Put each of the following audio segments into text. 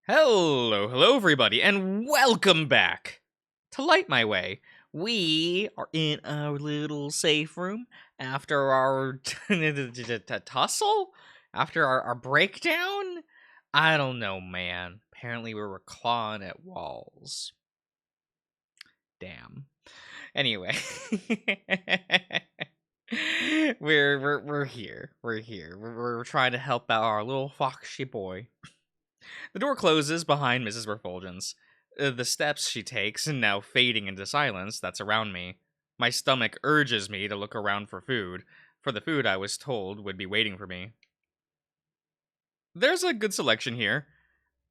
Hello everybody, and welcome back to Light My Way. We are in our little safe room after our tussle? After our breakdown? I don't know, man. Apparently we were clawing at walls. Damn. Anyway. we're here. We're here. We're trying to help out our little foxy boy. The door closes behind Mrs. Refulgence. The steps she takes, now fading into silence that's around me. My stomach urges me to look around for the food I was told would be waiting for me. There's a good selection here.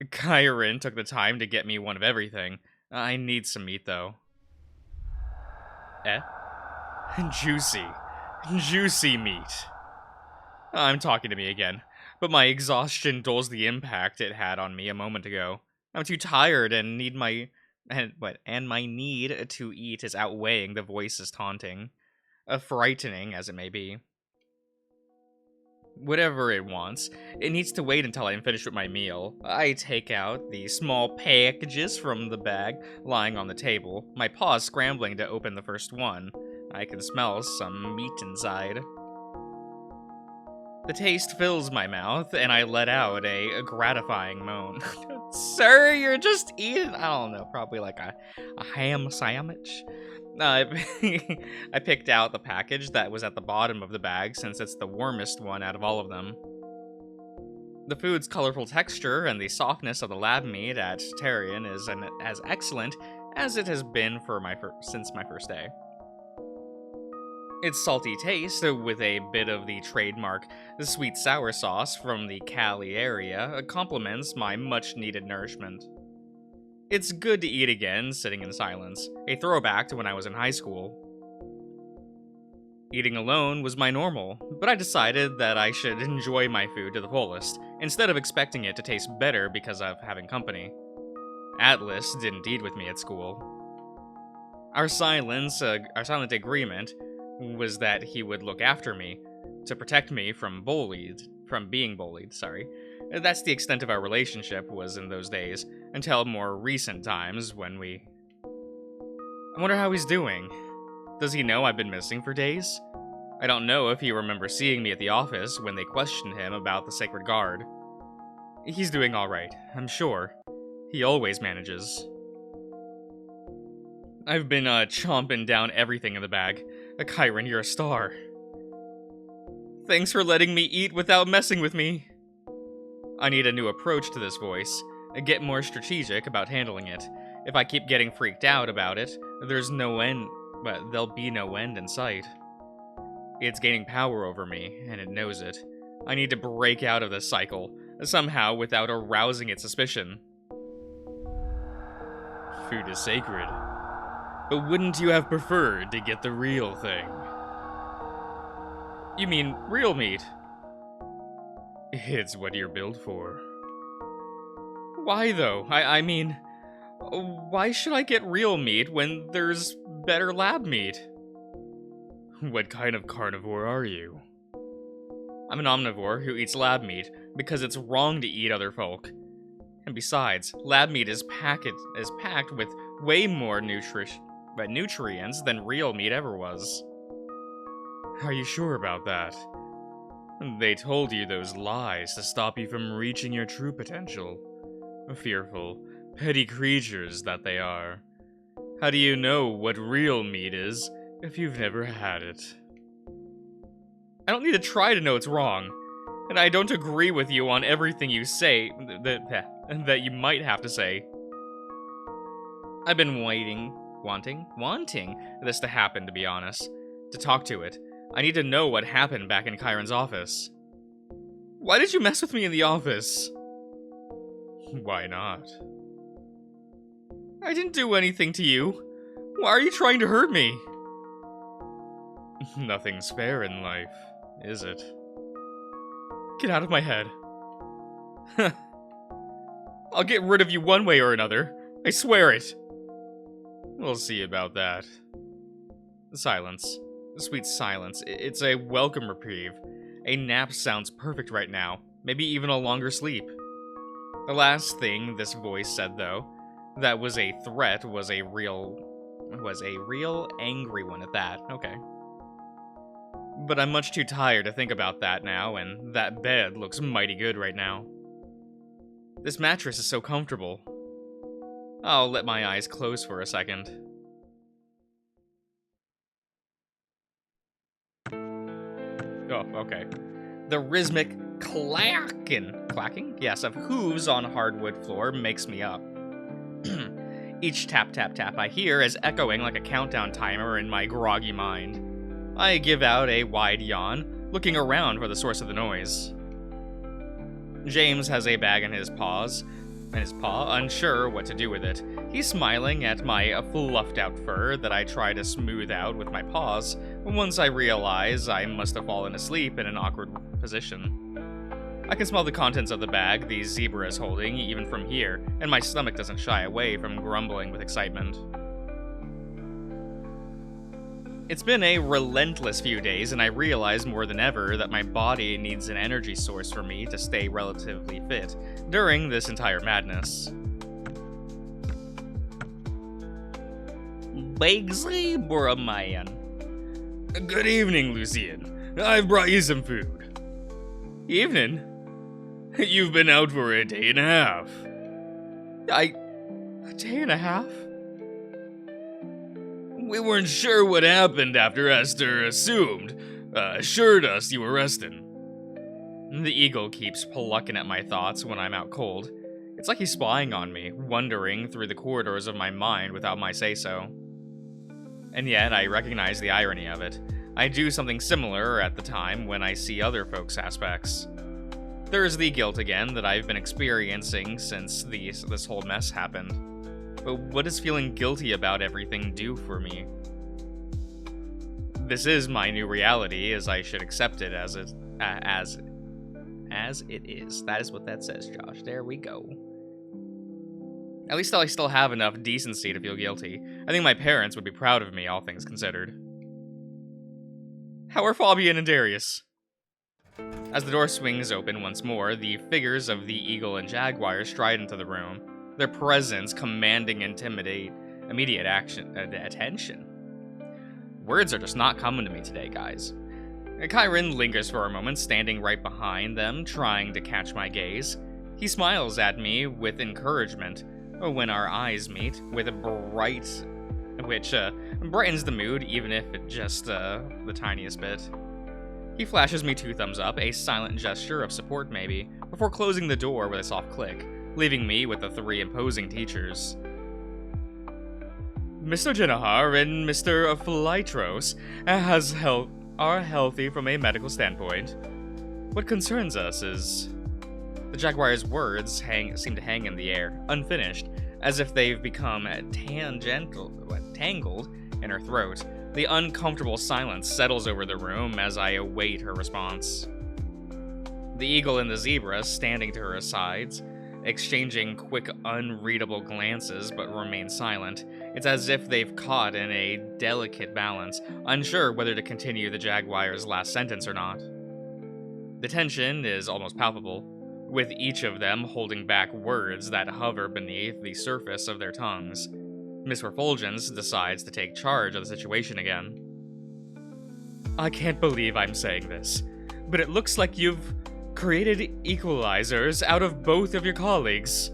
Kyron took the time to get me one of everything. I need some meat, though. Eh? Juicy. Juicy meat. I'm talking to me again, but my exhaustion dulls the impact it had on me a moment ago. I'm too tired and need my my need to eat is outweighing the voice's taunting, frightening as it may be. Whatever it wants, it needs to wait until I'm finished with my meal. I take out the small packages from the bag lying on the table, my paws scrambling to open the first one. I can smell some meat inside. The taste fills my mouth, and I let out a gratifying moan. Sir, you're just eating, I don't know, probably like a ham sandwich. I picked out the package that was at the bottom of the bag since it's the warmest one out of all of them. The food's colorful texture and the softness of the lab meat at Tarian is as excellent as it has been since my first day. Its salty taste, with a bit of the trademark sweet sour sauce from the Cali area, complements my much-needed nourishment. It's good to eat again, sitting in silence, a throwback to when I was in high school. Eating alone was my normal, but I decided that I should enjoy my food to the fullest, instead of expecting it to taste better because of having company. Atlas didn't eat with me at school. Our silent agreement was that he would look after me, to protect me from being bullied. That's the extent of our relationship was in those days, until more recent times when I wonder how he's doing. Does he know I've been missing for days? I don't know if he remembers seeing me at the office when they questioned him about the Sacred Guard. He's doing alright, I'm sure. He always manages. I've been chomping down everything in the bag. Kyron, you're a star. Thanks for letting me eat without messing with me. I need a new approach to this voice, get more strategic about handling it. If I keep getting freaked out about it, there'll be no end in sight. It's gaining power over me, and it knows it. I need to break out of this cycle, somehow without arousing its suspicion. Food is sacred. But wouldn't you have preferred to get the real thing? You mean real meat? It's what you're built for. Why though? I mean, why should I get real meat when there's better lab meat? What kind of carnivore are you? I'm an omnivore who eats lab meat because it's wrong to eat other folk. And besides, lab meat is packed with way more nutrients than real meat ever was. Are you sure about that? They told you those lies to stop you from reaching your true potential. Fearful, petty creatures that they are. How do you know what real meat is if you've never had it? I don't need to try to know it's wrong, and I don't agree with you on everything you say that you might have to say. I've been wanting this to happen, to be honest. To talk to it. I need to know what happened back in Kyron's office. Why did you mess with me in the office? Why not? I didn't do anything to you. Why are you trying to hurt me? Nothing's fair in life, is it? Get out of my head. I'll get rid of you one way or another. I swear it. We'll see about that. Silence. Sweet silence. It's a welcome reprieve. A nap sounds perfect right now. Maybe even a longer sleep. The last thing this voice said, though, that was a threat was a real angry one at that. Okay. But I'm much too tired to think about that now, and that bed looks mighty good right now. This mattress is so comfortable. I'll let my eyes close for a second. Oh, okay. The rhythmic clacking? Yes, of hooves on hardwood floor makes me up. Each tap tap tap I hear is echoing like a countdown timer in my groggy mind. I give out a wide yawn, looking around for the source of the noise. James has a bag in his paw, unsure what to do with it. He's smiling at my fluffed out fur that I try to smooth out with my paws, once I realize I must have fallen asleep in an awkward position. I can smell the contents of the bag the zebra is holding even from here, and my stomach doesn't shy away from grumbling with excitement. It's been a relentless few days, and I realize more than ever that my body needs an energy source for me to stay relatively fit during this entire madness. Bagsley Boramayan. Good evening, Lucian. I've brought you some food. Evening? You've been out for a day and a half. A day and a half? We weren't sure what happened after Esther assured us you were resting. The eagle keeps plucking at my thoughts when I'm out cold. It's like he's spying on me, wandering through the corridors of my mind without my say-so. And yet, I recognize the irony of it. I do something similar at the time when I see other folks' aspects. There's the guilt again that I've been experiencing since this whole mess happened. But what does feeling guilty about everything do for me? This is my new reality, as I should accept it as it is. That is what that says, Josh. There we go. At least I still have enough decency to feel guilty. I think my parents would be proud of me, all things considered. How are Fabian and Darius? As the door swings open once more, the figures of the eagle and jaguar stride into the room, their presence commanding immediate attention. Words are just not coming to me today, guys. Kyron lingers for a moment, standing right behind them, trying to catch my gaze. He smiles at me with encouragement when our eyes meet, with a which brightens the mood, even if it just the tiniest bit. He flashes me 2 thumbs up, a silent gesture of support maybe, before closing the door with a soft click, leaving me with the 3 imposing teachers. Mr. Jenahar and Mr. Philitros are healthy from a medical standpoint. What concerns us is... The jaguar's words seem to hang in the air, unfinished, as if they've become tangled in her throat. The uncomfortable silence settles over the room as I await her response. The eagle and the zebra standing to her sides, exchanging quick, unreadable glances but remain silent. It's as if they've caught in a delicate balance, unsure whether to continue the jaguar's last sentence or not. The tension is almost palpable, with each of them holding back words that hover beneath the surface of their tongues. Miss Refulgence decides to take charge of the situation again. I can't believe I'm saying this, but it looks like you've created equalizers out of both of your colleagues.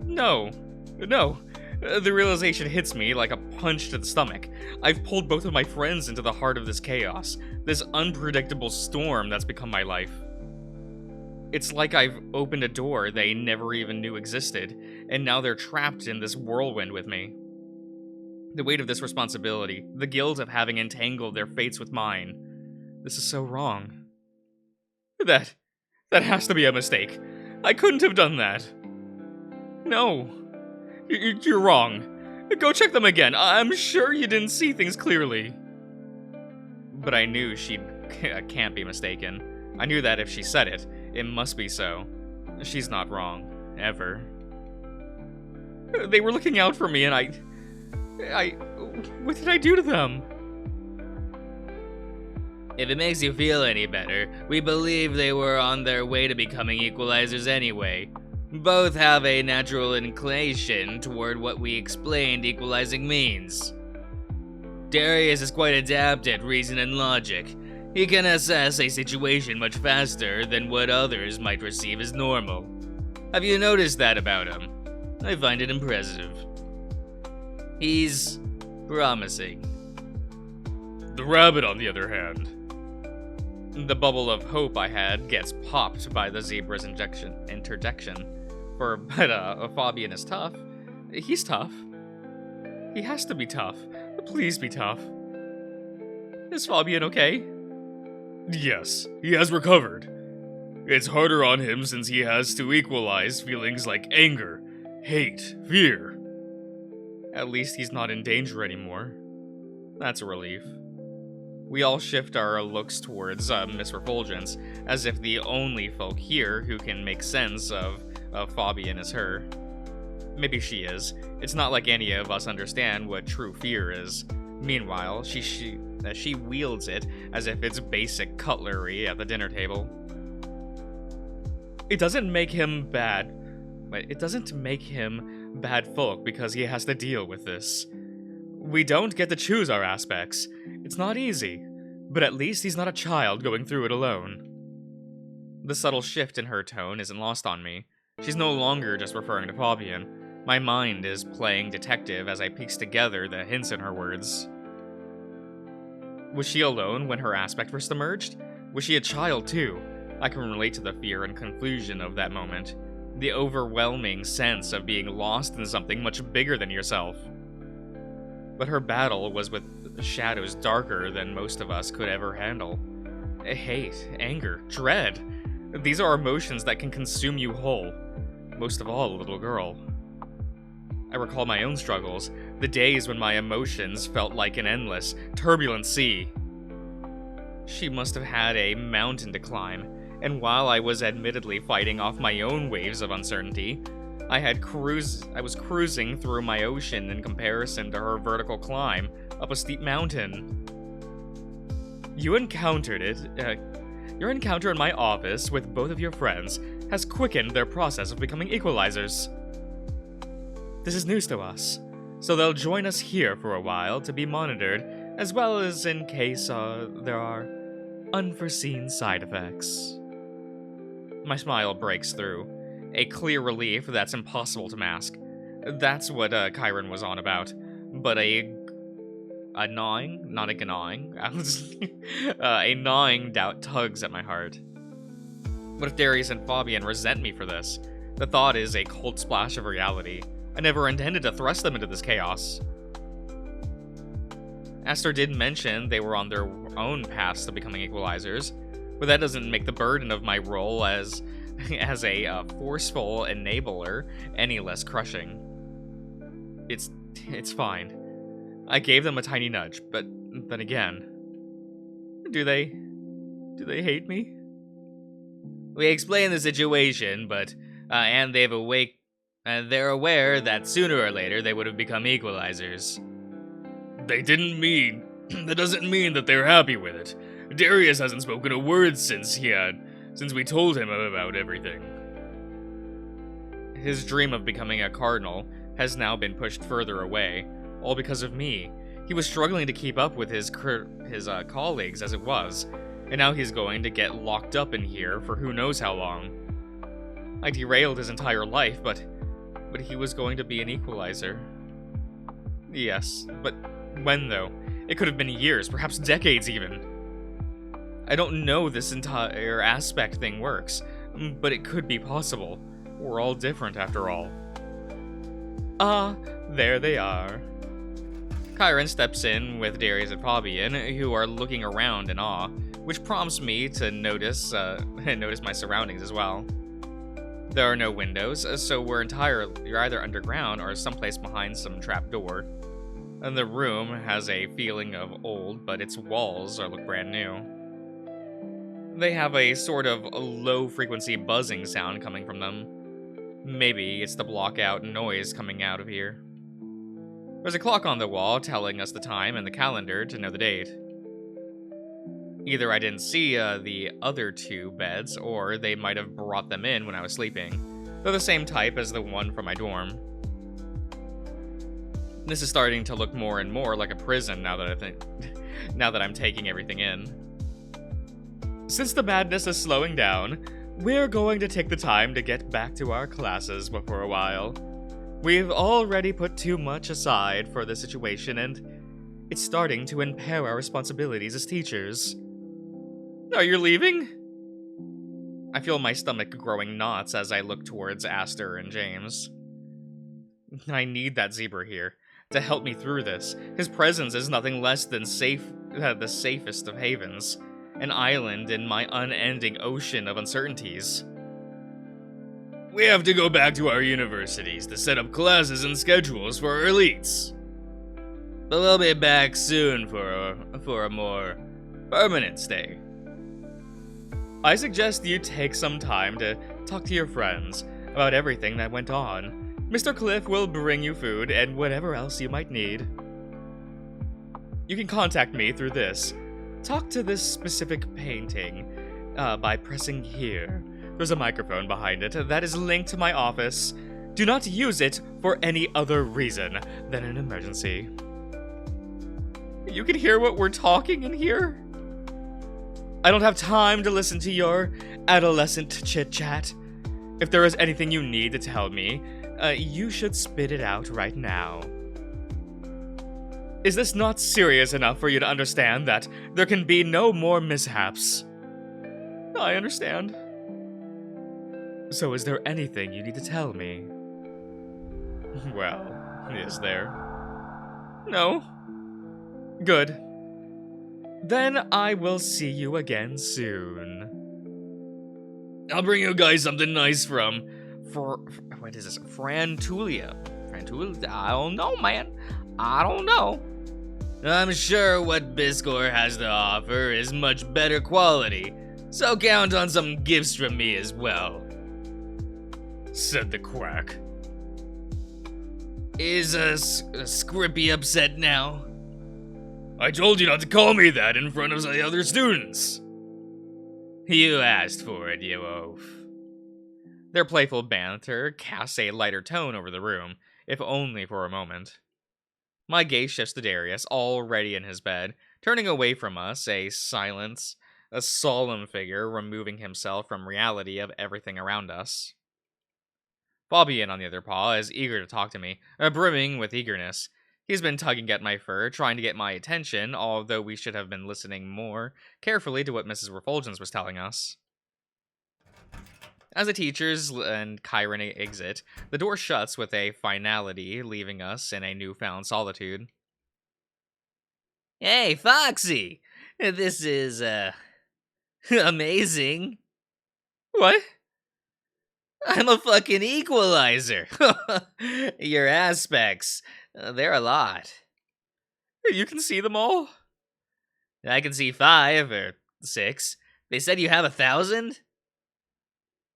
No. The realization hits me like a punch to the stomach. I've pulled both of my friends into the heart of this chaos, this unpredictable storm that's become my life. It's like I've opened a door they never even knew existed, and now they're trapped in this whirlwind with me. The weight of this responsibility, the guilt of having entangled their fates with mine. This is so wrong. That has to be a mistake. I couldn't have done that. No. You're wrong. Go check them again. I'm sure you didn't see things clearly. But I knew she can't be mistaken. I knew that if she said it, it must be so. She's not wrong. Ever. They were looking out for me and I... What did I do to them? If it makes you feel any better, we believe they were on their way to becoming equalizers anyway. Both have a natural inclination toward what we explained equalizing means. Darius is quite adept at reason and logic. He can assess a situation much faster than what others might receive as normal. Have you noticed that about him? I find it impressive. He's promising. The rabbit, on the other hand. The bubble of hope I had gets popped by the zebra's interjection. But Fabian is tough. He's tough. He has to be tough. Please be tough. Is Fabian okay? Yes, he has recovered. It's harder on him since he has to equalize feelings like anger, hate, fear. At least he's not in danger anymore. That's a relief. We all shift our looks towards Miss Refulgence, as if the only folk here who can make sense of Fabian is her. Maybe she is. It's not like any of us understand what true fear is. Meanwhile, she wields it as if it's basic cutlery at the dinner table. It doesn't make him bad. It doesn't make him bad folk because he has to deal with this. We don't get to choose our aspects. It's not easy, but at least he's not a child going through it alone. The subtle shift in her tone isn't lost on me. She's no longer just referring to Fabian. My mind is playing detective as I piece together the hints in her words. Was she alone when her aspect first emerged? Was she a child too? I can relate to the fear and confusion of that moment. The overwhelming sense of being lost in something much bigger than yourself. But her battle was with shadows darker than most of us could ever handle. Hate, anger, dread. These are emotions that can consume you whole. Most of all, a little girl. I recall my own struggles, the days when my emotions felt like an endless, turbulent sea. She must have had a mountain to climb, and while I was admittedly fighting off my own waves of uncertainty, I was cruising through my ocean in comparison to her vertical climb up a steep mountain. Your encounter in my office with both of your friends has quickened their process of becoming equalizers. This is news to us, so they'll join us here for a while to be monitored, as well as in case there are unforeseen side effects. My smile breaks through, a clear relief that's impossible to mask. That's what Chiron was on about, but a gnawing, not a gnawing, a gnawing doubt tugs at my heart. What if Darius and Fabian resent me for this? The thought is a cold splash of reality. I never intended to thrust them into this chaos. Esther did mention they were on their own paths to becoming equalizers, but that doesn't make the burden of my role as a forceful enabler any less crushing. It's fine. I gave them a tiny nudge, but then again, do they hate me? We explained the situation, but and they're aware that sooner or later they would have become equalizers. That doesn't mean that they're happy with it. Darius hasn't spoken a word since we told him about everything. His dream of becoming a cardinal has now been pushed further away, all because of me. He was struggling to keep up with his colleagues as it was, and now he's going to get locked up in here for who knows how long. I derailed his entire life, but he was going to be an equalizer. Yes, but when though? It could have been years, perhaps decades even. I don't know this entire aspect thing works, but it could be possible. We're all different after all. Ah, there they are. Chiron steps in with Darius and Fabian, who are looking around in awe, which prompts me to notice my surroundings as well. There are no windows, so you're either underground or someplace behind some trapdoor. And the room has a feeling of old, but its walls look brand new. They have a sort of low-frequency buzzing sound coming from them. Maybe it's to block out noise coming out of here. There's a clock on the wall telling us the time and the calendar to know the date. Either I didn't see the other two beds, or they might have brought them in when I was sleeping. They're the same type as the one from my dorm. This is starting to look more and more like a prison now that I'm taking everything in. Since the madness is slowing down, we're going to take the time to get back to our classes for a while. We've already put too much aside for the situation, and it's starting to impair our responsibilities as teachers. Are you leaving? I feel my stomach growing knots as I look towards Aster and James. I need that zebra here to help me through this. His presence is nothing less than the safest of havens. An island in my unending ocean of uncertainties. We have to go back to our universities to set up classes and schedules for our elites. But we'll be back soon for a more permanent stay. I suggest you take some time to talk to your friends about everything that went on. Mr. Cliff will bring you food and whatever else you might need. You can contact me through this. Talk to this specific painting by pressing here. There's a microphone behind it that is linked to my office. Do not use it for any other reason than an emergency. You can hear what we're talking in here? I don't have time to listen to your adolescent chit-chat. If there is anything you need to tell me, you should spit it out right now. Is this not serious enough for you to understand that there can be no more mishaps? I understand. So is there anything you need to tell me? Well, is there? No? Good. Then I will see you again soon. I'll bring you guys something nice from... what is this? Frantulia. Frantulia? I don't know, man. I don't know. I'm sure what Biscor has to offer is much better quality, so count on some gifts from me as well, said the quack. Is Scrippy upset now? I told you not to call me that in front of the other students. You asked for it, you oaf. Their playful banter casts a lighter tone over the room, if only for a moment. My gaze shifts to Darius, already in his bed, turning away from us, a solemn figure removing himself from reality of everything around us. Fabian, on the other paw, is eager to talk to me, brimming with eagerness. He's been tugging at my fur, trying to get my attention, although we should have been listening more carefully to what Mrs. Refulgence was telling us. As the teachers and Chiron exit, the door shuts with a finality, leaving us in a newfound solitude. Hey, Foxy! This is, amazing. What? I'm a fucking equalizer! Your aspects, they're a lot. You can see them all? I can see 5 or 6. They said you have 1,000?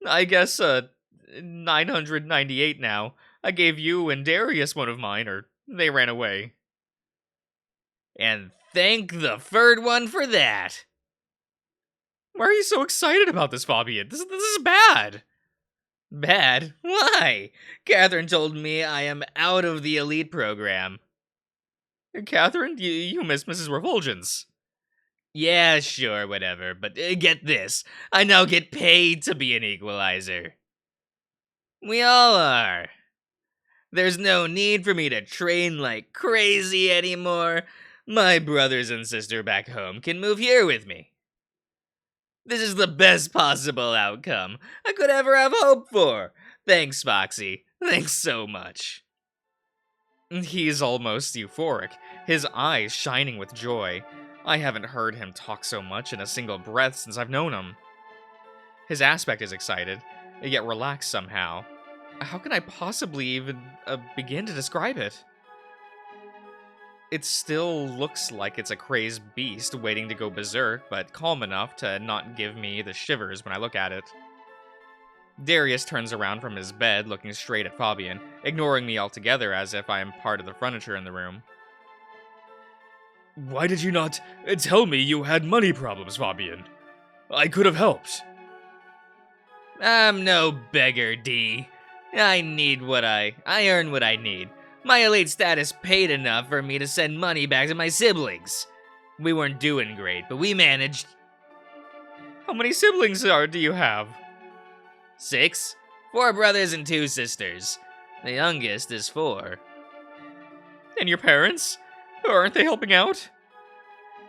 I guess, 998 now. I gave you and Darius one of mine, or they ran away. And thank the third one for that. Why are you so excited about this, Fabian? This is bad. Bad? Why? Catherine told me I am out of the elite program. Catherine, you miss Mrs. Refulgence. Yeah, sure, whatever, but get this. I now get paid to be an equalizer. We all are. There's no need for me to train like crazy anymore. My brothers and sister back home can move here with me. This is the best possible outcome I could ever have hoped for. Thanks, Foxy. Thanks so much. He's almost euphoric, his eyes shining with joy. I haven't heard him talk so much in a single breath since I've known him. His aspect is excited, yet relaxed somehow. How can I possibly even begin to describe it? It still looks like it's a crazed beast waiting to go berserk, but calm enough to not give me the shivers when I look at it. Darius turns around from his bed, looking straight at Fabian, ignoring me altogether as if I am part of the furniture in the room. Why did you not tell me you had money problems, Fabian? I could have helped. I'm no beggar, D. I earn what I need. My elite status paid enough for me to send money back to my siblings. We weren't doing great, but we managed. How many siblings do you have? 6. 4 brothers and 2 sisters. The youngest is 4. And your parents? Aren't they helping out?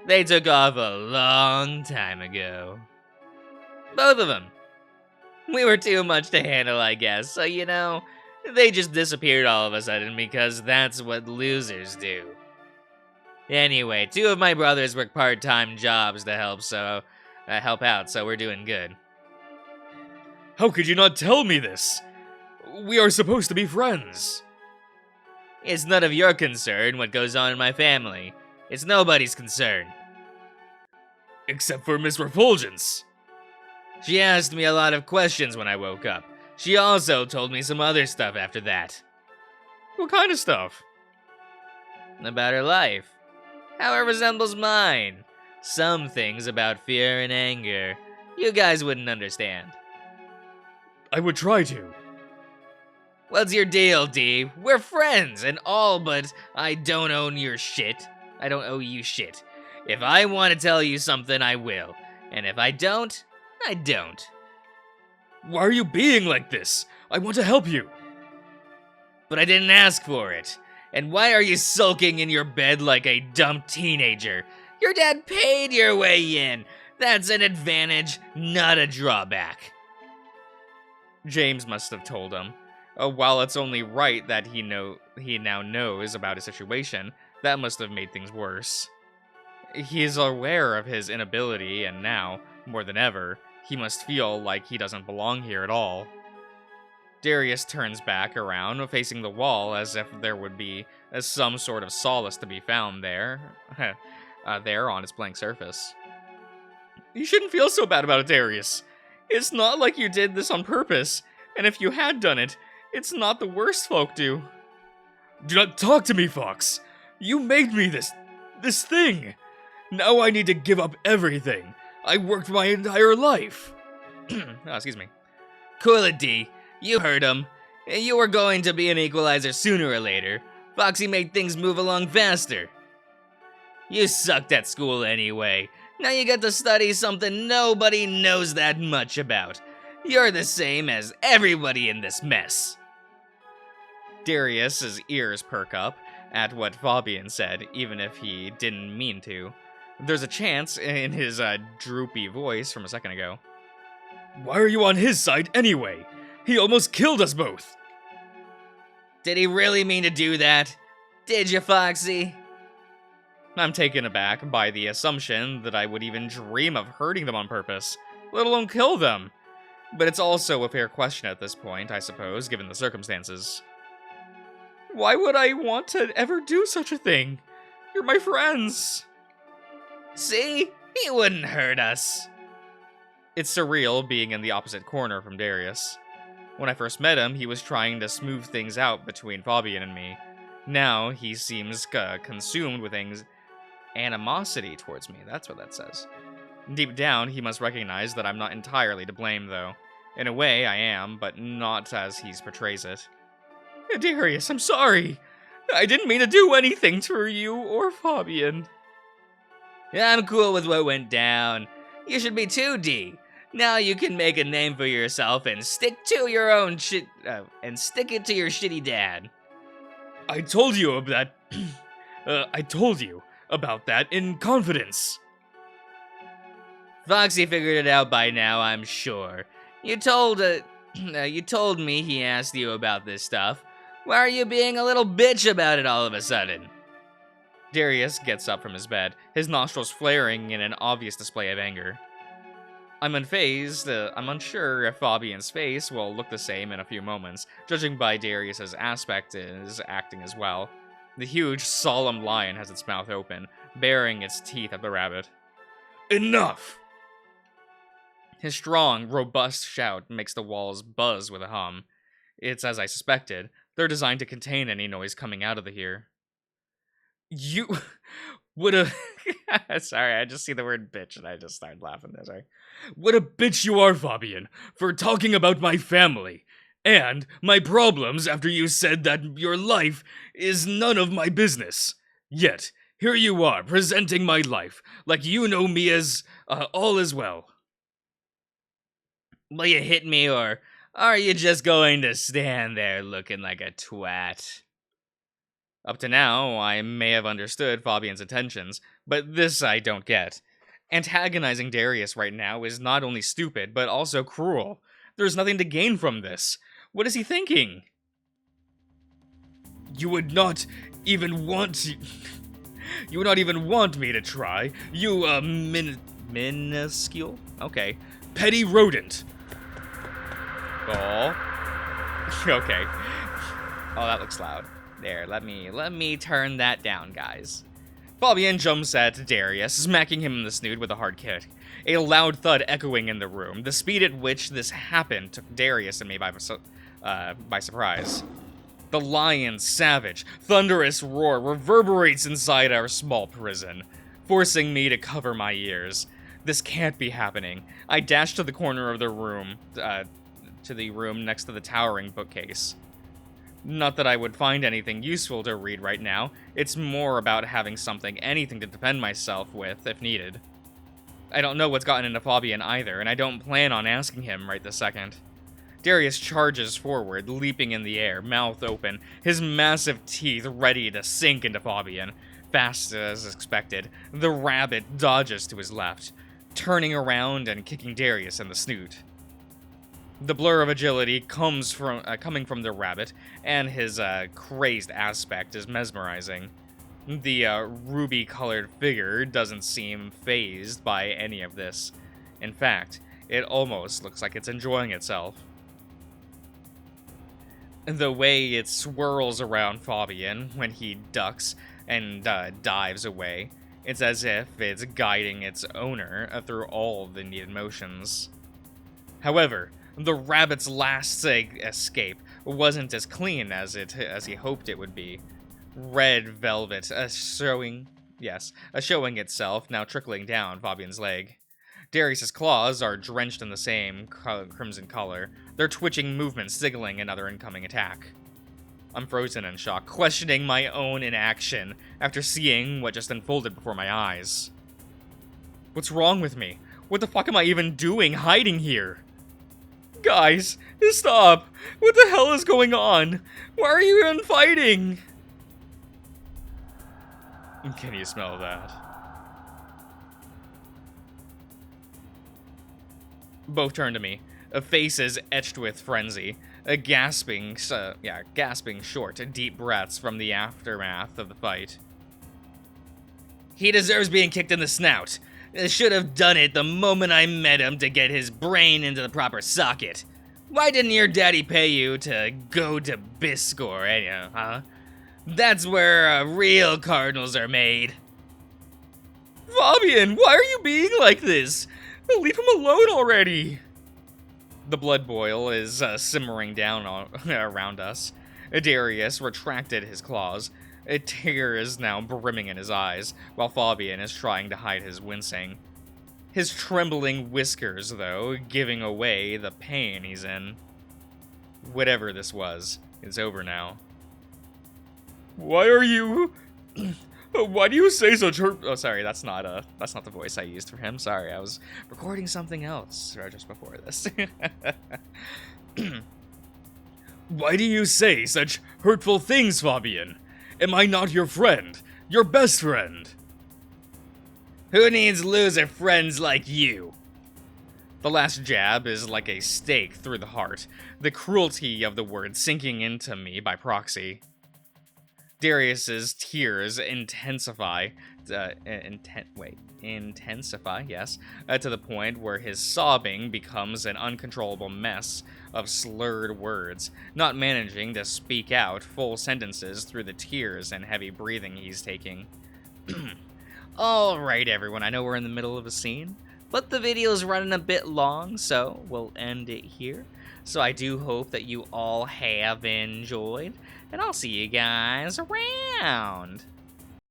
They took off a long time ago. Both of them. We were too much to handle, I guess, so they just disappeared all of a sudden because that's what losers do. Anyway, 2 of my brothers work part-time jobs to help out, so we're doing good. How could you not tell me this? We are supposed to be friends. It's none of your concern what goes on in my family. It's nobody's concern. Except for Miss Refulgence. She asked me a lot of questions when I woke up. She also told me some other stuff after that. What kind of stuff? About her life. How it resembles mine. Some things about fear and anger. You guys wouldn't understand. I would try to. What's your deal, D? We're friends and all, but I don't own your shit. I don't owe you shit. If I want to tell you something, I will. And if I don't, I don't. Why are you being like this? I want to help you. But I didn't ask for it. And why are you sulking in your bed like a dumb teenager? Your dad paid your way in. That's an advantage, not a drawback. James must have told him. While it's only right that he now knows about his situation, that must have made things worse. He is aware of his inability, and now, more than ever, he must feel like he doesn't belong here at all. Darius turns back around, facing the wall, as if there would be some sort of solace to be found there, there on its blank surface. You shouldn't feel so bad about it, Darius. It's not like you did this on purpose, and if you had done it, it's not the worst folk do. Do not talk to me, Fox. You made me this thing. Now I need to give up everything. I worked my entire life. Excuse me. Cool it, D. You heard him. You were going to be an equalizer sooner or later. Foxy made things move along faster. You sucked at school anyway. Now you get to study something nobody knows that much about. You're the same as everybody in this mess. Darius's ears perk up at what Fabian said, even if he didn't mean to. There's a chance in his droopy voice from a second ago. Why are you on his side anyway? He almost killed us both. Did he really mean to do that? Did you, Foxy? I'm taken aback by the assumption that I would even dream of hurting them on purpose, let alone kill them. But it's also a fair question at this point, I suppose, given the circumstances. Why would I want to ever do such a thing? You're my friends. See? He wouldn't hurt us. It's surreal being in the opposite corner from Darius. When I first met him, he was trying to smooth things out between Fabian and me. Now, he seems consumed with animosity towards me. That's what that says. Deep down, he must recognize that I'm not entirely to blame, though. In a way, I am, but not as he portrays it. Darius, I'm sorry. I didn't mean to do anything to you or Fabian. I'm cool with what went down. You should be too, D. Now you can make a name for yourself and stick to your own shit, and stick it to your shitty dad. I told you about I told you about that in confidence. Foxy figured it out by now, I'm sure. You told me he asked you about this stuff. Why are you being a little bitch about it all of a sudden? Darius gets up from his bed, his nostrils flaring in an obvious display of anger. I'm unfazed. I'm unsure if Fabian's face will look the same in a few moments, judging by Darius's aspect is acting as well. The huge, solemn lion has its mouth open, baring its teeth at the rabbit. Enough! His strong, robust shout makes the walls buzz with a hum. It's as I suspected. They're designed to contain any noise coming out of the here. You... What a... Sorry, I just see the word bitch and I just started laughing there, sorry. What a bitch you are, Fabian, for talking about my family and my problems after you said that your life is none of my business. Yet, here you are, presenting my life like you know me as all as well. Will you hit me, or are you just going to stand there looking like a twat? Up to now, I may have understood Fabian's intentions, but this I don't get. Antagonizing Darius right now is not only stupid, but also cruel. There's nothing to gain from this. What is he thinking? You would not even want... You would not even want me to try. You, minuscule? Okay. Petty rodent. Oh. Okay. Oh, that looks loud. There, let me turn that down, guys. Fabian jumps at Darius, smacking him in the snoot with a hard kick. A loud thud echoing in the room. The speed at which this happened took Darius and me by surprise. The lion's savage, thunderous roar reverberates inside our small prison, forcing me to cover my ears. This can't be happening. I dash to the corner of the room, to the room next to the towering bookcase. Not that I would find anything useful to read right now, it's more about having anything to defend myself with if needed. I don't know what's gotten into Fabian either, and I don't plan on asking him right this second. Darius charges forward, leaping in the air, mouth open, his massive teeth ready to sink into Fabian. Fast as expected, the rabbit dodges to his left, turning around and kicking Darius in the snoot. The blur of agility coming from the rabbit, and his crazed aspect is mesmerizing. The ruby-colored figure doesn't seem fazed by any of this. In fact, it almost looks like it's enjoying itself. The way it swirls around Fabian when he ducks and dives away, it's as if it's guiding its owner through all the needed motions. However, the rabbit's last escape wasn't as clean as he hoped it would be. Red velvet showing itself, now trickling down Fabian's leg. Darius's claws are drenched in the same crimson color, their twitching movements signaling another incoming attack. I'm frozen in shock, questioning my own inaction after seeing what just unfolded before my eyes. What's wrong with me? What the fuck am I even doing hiding here? Guys, stop! What the hell is going on? Why are you even fighting? Can you smell that? Both turn to me, faces etched with frenzy, gasping short, deep breaths from the aftermath of the fight. He deserves being kicked in the snout. Should have done it the moment I met him to get his brain into the proper socket. Why didn't your daddy pay you to go to Biscor, anyhow, huh? That's where real cardinals are made. Fabian, why are you being like this? Leave him alone already. The blood boil is simmering down around us. Darius retracted his claws. A tear is now brimming in his eyes, while Fabian is trying to hide his wincing. His trembling whiskers, though, giving away the pain he's in. Whatever this was, it's over now. Why are you... Why do you say such hurt... Oh, sorry, that's not the voice I used for him. Sorry, I was recording something else just before this. Why do you say such hurtful things, Fabian? Am I not your friend? Your best friend? Who needs loser friends like you? The last jab is like a stake through the heart, the cruelty of the word sinking into me by proxy. Darius's tears intensify, to the point where his sobbing becomes an uncontrollable mess of slurred words, not managing to speak out full sentences through the tears and heavy breathing he's taking. Alright everyone, I know we're in the middle of a scene, but the video's running a bit long, so we'll end it here. So I do hope that you all have enjoyed, and I'll see you guys around.